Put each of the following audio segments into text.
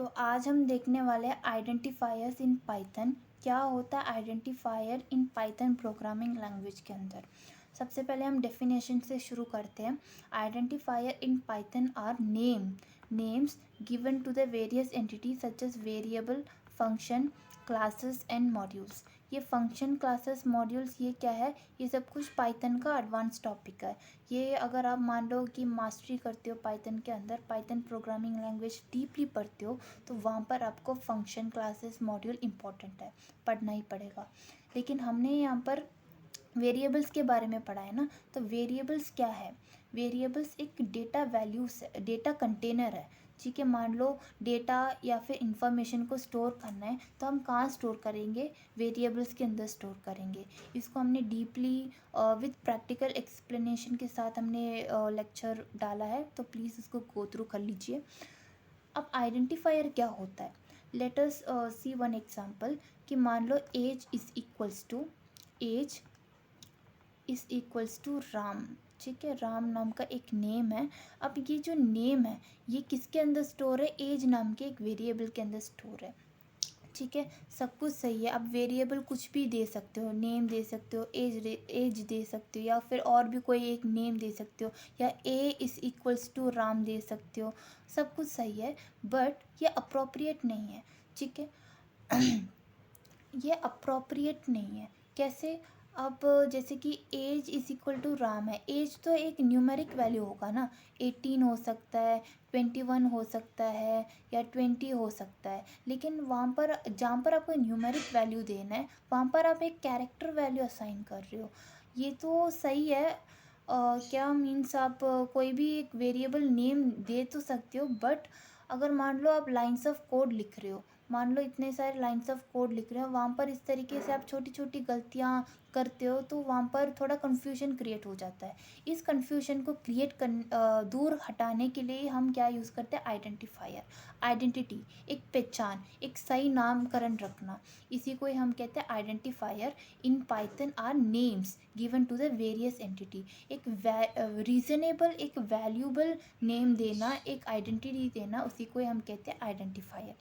तो आज हम देखने वाले हैं आइडेंटिफायर्स इन पाइथन। क्या होता है identifier in Python programming language के अंदर। सबसे पहले हम डेफिनेशन से शुरू करते हैं। Identifier in Python are names given to the various entity such as variable, function, classes and modules. ये फंक्शन, क्लासेस, मॉड्यूल्स ये क्या है, ये सब कुछ पाइथन का एडवांस टॉपिक है। ये अगर आप मान लो कि मास्टरी करते हो पाइथन के अंदर, पाइथन प्रोग्रामिंग लैंग्वेज डीपली पढ़ते हो, तो वहाँ पर आपको फंक्शन, क्लासेस, मॉड्यूल इम्पॉर्टेंट है, पढ़ना ही पड़ेगा। लेकिन हमने यहाँ पर वेरिएबल्स के बारे में पढ़ा है ना, तो वेरिएबल्स क्या है। वेरिएबल्स एक डेटा वैल्यूज, डेटा कंटेनर है। ठीक है, मान लो डेटा या फिर इंफॉर्मेशन को स्टोर करना है तो हम कहाँ स्टोर करेंगे, वेरिएबल्स के अंदर स्टोर करेंगे। इसको हमने डीपली विद प्रैक्टिकल एक्सप्लेनेशन के साथ हमने लेक्चर डाला है, तो प्लीज़ उसको गो थ्रू कर लीजिए। अब आइडेंटिफायर क्या होता है, let us see one example कि मान लो age is equals to Ram. ठीक है, राम नाम का एक नेम है। अब ये जो नेम है ये किसके अंदर स्टोर है, एज नाम के एक वेरिएबल के अंदर स्टोर है। ठीक है, सब कुछ सही है। अब वेरिएबल कुछ भी दे सकते हो, नेम दे सकते हो, एज दे सकते हो, या फिर और भी कोई एक नेम दे सकते हो, या ए इज इक्वल्स टू राम दे सकते हो। सब कुछ सही है, बट ये अप्रोप्रिएट नहीं है। ठीक है ये अप्रोप्रिएट नहीं है। कैसे, अब जैसे कि age is equal to Ram है, एज तो एक न्यूमेरिक वैल्यू होगा ना, 18 हो सकता है, 21 हो सकता है, या 20 हो सकता है। लेकिन वहाँ पर जहाँ पर आपको न्यूमेरिक वैल्यू देना है वहाँ पर आप एक कैरेक्टर वैल्यू असाइन कर रहे हो। ये तो सही है, क्या मीन्स आप कोई भी एक वेरिएबल नेम दे तो सकते हो, बट अगर मान लो आप लाइन्स ऑफ कोड लिख रहे हो, मान लो इतने सारे लाइन्स ऑफ कोड लिख रहे हो, वहाँ पर इस तरीके से आप छोटी छोटी गलतियाँ करते हो, तो वहाँ पर थोड़ा कन्फ्यूजन क्रिएट हो जाता है। इस कन्फ्यूजन को दूर हटाने के लिए हम क्या यूज़ करते हैं, आइडेंटिफायर। आइडेंटिटी, एक पहचान, एक सही नामकरण रखना, इसी को ही हम कहते हैं identifier. In Python are names given to the various entity. एक रीजनेबल, एक वैल्यूबल नेम देना, एक आइडेंटिटी देना, उसी को ही हम कहते हैं आइडेंटिफायर।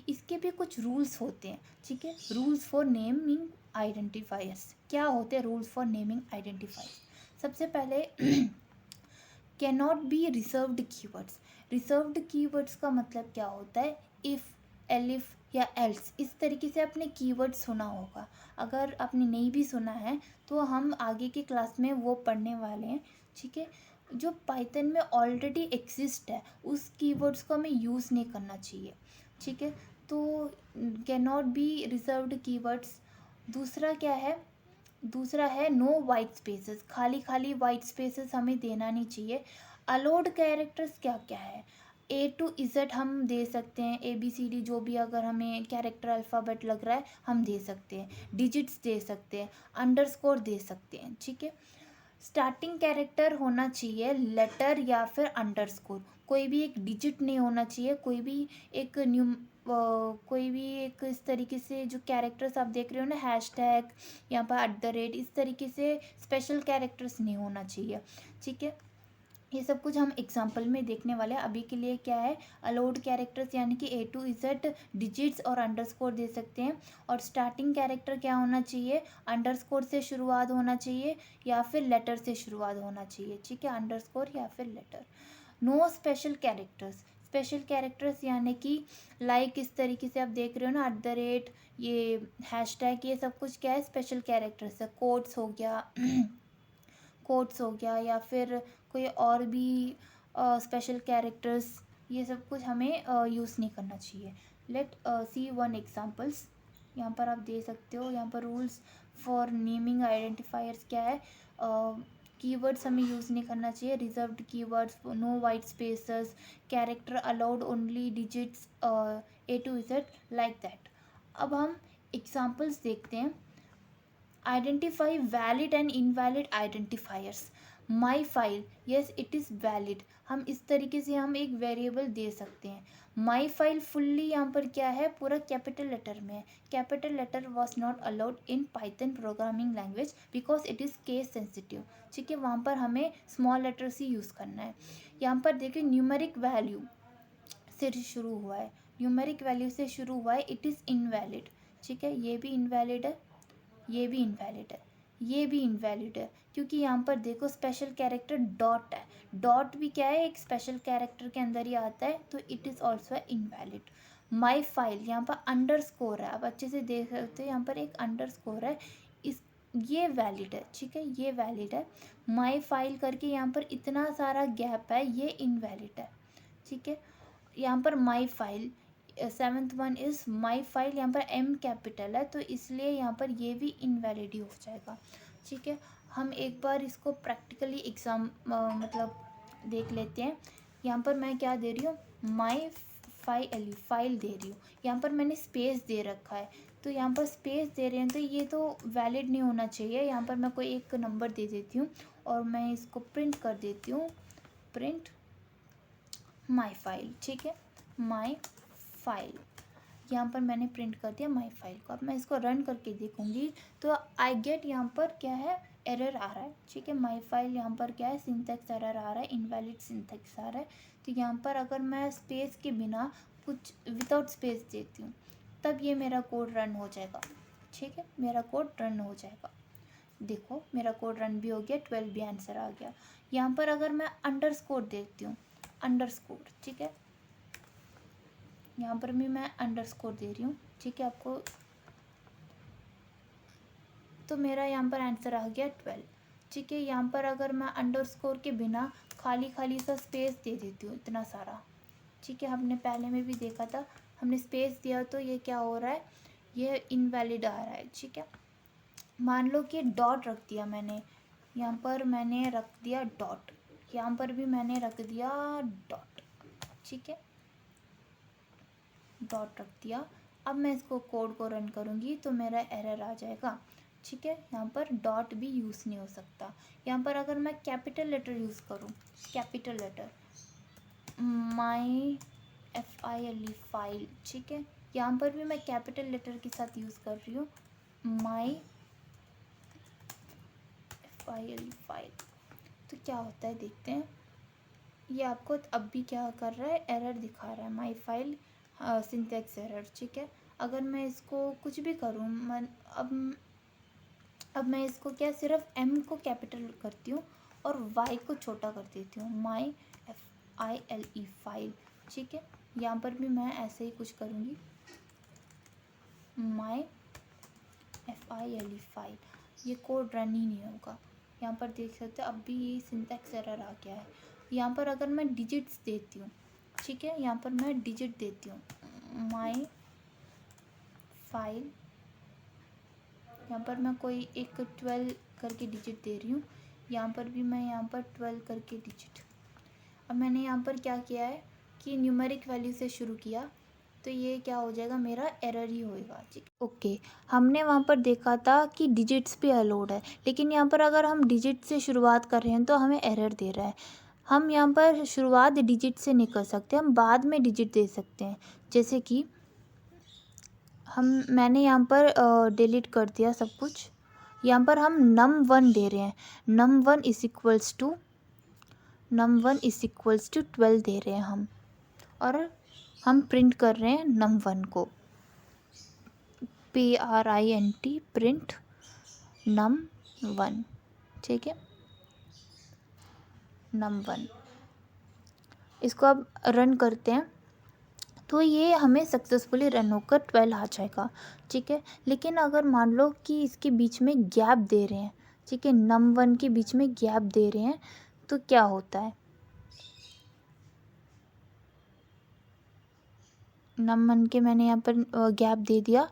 इसके भी कुछ रूल्स होते हैं। ठीक है, रूल्स फॉर नेमिंग आइडेंटिफायर्स। क्या होते हैं रूल्स फॉर नेमिंग आइडेंटिफायर्स। सबसे पहले can not be reserved keywords. Reserved keywords का मतलब क्या होता है, इफ़, एलिफ या एल्स, इस तरीके से आपने कीवर्ड सुना होगा। अगर आपने नहीं भी सुना है तो हम आगे की क्लास में वो पढ़ने वाले हैं। ठीक है, जो पाइथन में ऑलरेडी एग्जिस्ट है उस कीवर्ड्स को हमें यूज़ नहीं करना चाहिए। ठीक है, तो can not be reserved keywords. दूसरा क्या है, दूसरा है नो वाइट स्पेसेस। खाली खाली वाइट स्पेसेस हमें देना नहीं चाहिए। अलोड कैरेक्टर्स क्या क्या है, ए टू इज़ेड हम दे सकते हैं, ABCD जो भी अगर हमें कैरेक्टर अल्फ़ाबेट लग रहा है हम दे सकते हैं, डिजिट्स दे सकते हैं, अंडरस्कोर दे सकते हैं। ठीक है, स्टार्टिंग कैरेक्टर होना चाहिए लेटर या फिर अंडरस्कोर, कोई भी एक डिजिट नहीं होना चाहिए, कोई भी एक कोई भी एक इस तरीके से जो कैरेक्टर्स आप देख रहे हो ना, हैशटैग, यहाँ पर @ इस तरीके से स्पेशल कैरेक्टर्स नहीं होना चाहिए। ठीक है, ये सब कुछ हम एग्जाम्पल में देखने वाले हैं। अभी के लिए क्या है, अलाउड कैरेक्टर्स यानी कि A to Z डिजिट्स और अंडरस्कोर दे सकते हैं। और स्टार्टिंग कैरेक्टर क्या होना चाहिए, अंडरस्कोर से शुरुआत होना चाहिए या फिर लेटर से शुरुआत होना चाहिए। ठीक है, अंडरस्कोर या फिर letter. No special characters. Special characters यानी कि लाइक इस तरीके से आप देख रहे हो ना, @ ये हैशटैग, ये सब कुछ क्या है, स्पेशल कैरेक्टर्स है। कोड्स हो गया कोड्स हो गया, या फिर कोई और भी स्पेशल कैरेक्टर्स, ये सब कुछ हमें यूज़ नहीं करना चाहिए। Let see one examples. यहाँ पर आप दे सकते हो, यहाँ पर रूल्स फॉर नेमिंग आइडेंटिफायर्स क्या है, कीवर्ड्स हमें यूज़ नहीं करना चाहिए, reserved keywords, no white spaces, character allowed only digits, A to Z, like that. अब हम एग्जांपल्स देखते हैं। Identify valid and invalid identifiers. My file, yes it is valid, हम इस तरीके से हम एक वेरिएबल दे सकते हैं। माई फाइल फुल्ली यहाँ पर क्या है, पूरा कैपिटल लेटर में है। Capital letter was not allowed in Python programming language because it is case sensitive. ठीक है, वहाँ पर हमें स्मॉल लेटर्स ही यूज़ करना है। यहाँ पर देखिए न्यूमेरिक वैल्यू से शुरू हुआ है, न्यूमेरिक वैल्यू से शुरू हुआ है, इट इज़ इनवैलिड। ठीक है, ये भी इनवैलिड है, ये भी इनवैलिड है, ये भी इनवैलिड है, क्योंकि यहाँ पर देखो स्पेशल कैरेक्टर डॉट है, डॉट भी क्या है, एक स्पेशल कैरेक्टर के अंदर ही आता है, तो it is also invalid. My file, यहाँ पर अंडरस्कोर है, आप अच्छे से देख सकते हो, यहाँ पर एक अंडरस्कोर है, इस ये वैलिड है। ठीक है, ये वैलिड है। माई फाइल करके यहाँ पर इतना सारा गैप है, ये इनवैलिड है। ठीक है, यहाँ पर my file, seventh one is my file, यहाँ पर एम कैपिटल है, तो इसलिए यहाँ पर ये भी इनवैलिड ही हो जाएगा। ठीक है, हम एक बार इसको प्रैक्टिकली एग्ज़ाम मतलब देख लेते हैं। यहाँ पर मैं क्या दे रही हूँ, माई फाइल दे रही हूँ, यहाँ पर मैंने स्पेस दे रखा है, तो यहाँ पर स्पेस दे रहे हैं तो ये तो वैलिड नहीं होना चाहिए। यहाँ पर मैं कोई एक नंबर दे देती हूँ और मैं इसको प्रिंट कर देती हूँ, प्रिंट माई फाइल। ठीक है, माई फाइल, यहाँ पर मैंने प्रिंट कर दिया माई फाइल को। अब मैं इसको रन करके देखूँगी तो आई गेट, यहाँ पर क्या है, एरर आ रहा है। ठीक है, माई फाइल यहाँ पर क्या है, सिंटैक्स एरर आ रहा है, इनवैलिड सिंटैक्स आ रहा है। तो यहाँ पर अगर मैं स्पेस के बिना कुछ विदाउट स्पेस देती हूँ तब ये मेरा कोड रन हो जाएगा। ठीक है, मेरा कोड रन हो जाएगा। देखो मेरा कोड रन भी हो गया, 12 भी आंसर आ गया। यहाँ पर अगर मैं अंडरस्कोर देखती हूँ, अंडरस्कोर, ठीक है, यहाँ पर भी मैं अंडरस्कोर दे रही हूँ। ठीक है, आपको तो मेरा यहाँ पर आंसर आ गया 12। ठीक है, यहाँ पर अगर मैं अंडरस्कोर के बिना खाली खाली सा स्पेस दे देती हूँ इतना सारा, ठीक है, हमने पहले में भी देखा था, हमने स्पेस दिया तो ये क्या हो रहा है, ये इनवैलिड आ रहा है। ठीक है, मान लो कि डॉट रख दिया मैंने, यहाँ पर मैंने रख दिया डॉट, यहाँ पर भी मैंने रख दिया डॉट। ठीक है, डॉट रख दिया। अब मैं इसको कोड को रन करूँगी तो मेरा एरर आ जाएगा। ठीक है, यहाँ पर डॉट भी यूज़ नहीं हो सकता। यहाँ पर अगर मैं कैपिटल लेटर यूज़ करूँ, कैपिटल लेटर, माई FILE फाइल, ठीक है, यहाँ पर भी मैं कैपिटल लेटर के साथ यूज़ कर रही हूँ, माई FILE फाइल। तो क्या होता है देखते हैं, ये आपको अब भी क्या कर रहा है, एरर दिखा रहा है, माई फाइल सिंटैक्स एरर। ठीक है, अगर मैं इसको कुछ भी करूँ, मैं अब मैं इसको क्या, सिर्फ M को कैपिटल करती हूँ और Y को छोटा कर देती हूँ, माई FILE फाइल। ठीक है, यहाँ पर भी मैं ऐसे ही कुछ करूँगी, माई FILE फाइल, ये कोड रन ही नहीं होगा। यहाँ पर देख सकते हो अब भी ये सिंटैक्स एरर आ गया है। यहाँ पर अगर मैं डिजिट्स देती हूँ, ठीक है, यहाँ पर मैं डिजिट देती हूँ, माई फाइल, यहाँ पर मैं कोई एक 12 करके डिजिट दे रही हूँ, यहाँ पर भी मैं यहाँ पर 12 करके डिजिट। अब मैंने यहाँ पर क्या किया है कि न्यूमेरिक वैल्यू से शुरू किया, तो ये क्या हो जाएगा, मेरा एरर ही होएगा। ठीक, ओके, हमने वहाँ पर देखा था कि डिजिट्स भी अलाउड है, लेकिन यहाँ पर अगर हम डिजिट से शुरुआत कर रहे हैं तो हमें एरर दे रहा है। हम यहाँ पर शुरुआत डिजिट से नहीं कर सकते, हम बाद में डिजिट दे सकते हैं। जैसे कि मैंने यहाँ पर डिलीट कर दिया सब कुछ, यहाँ पर हम num1 दे रहे हैं, num1 इज इक्वल्स टू 12 दे रहे हैं हम, और हम प्रिंट कर रहे हैं num1 को, PRINT, प्रिंट num1। ठीक है, num1, इसको अब रन करते हैं तो ये हमें सक्सेसफुली रन होकर 12 आ जाएगा। ठीक है, लेकिन अगर मान लो कि इसके बीच में गैप दे रहे हैं, ठीक है, num1 के बीच में गैप दे रहे हैं, तो क्या होता है, num1 के मैंने यहाँ पर गैप दे दिया।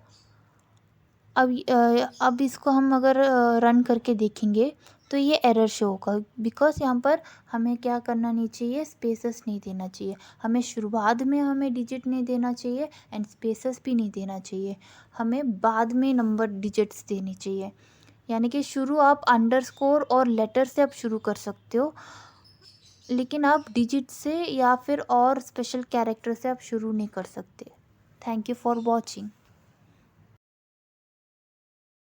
अब इसको हम अगर रन करके देखेंगे तो ये एरर शो होगा, बिकॉज यहाँ पर हमें क्या करना नहीं चाहिए, स्पेसेस नहीं देना चाहिए, हमें शुरुआत में हमें डिजिट नहीं देना चाहिए एंड स्पेसेस भी नहीं देना चाहिए, हमें बाद में नंबर डिजिट्स देनी चाहिए। यानी कि शुरू आप अंडरस्कोर और लेटर से आप शुरू कर सकते हो, लेकिन आप डिजिट से या फिर और स्पेशल कैरेक्टर से आप शुरू नहीं कर सकते। Thank you for watching.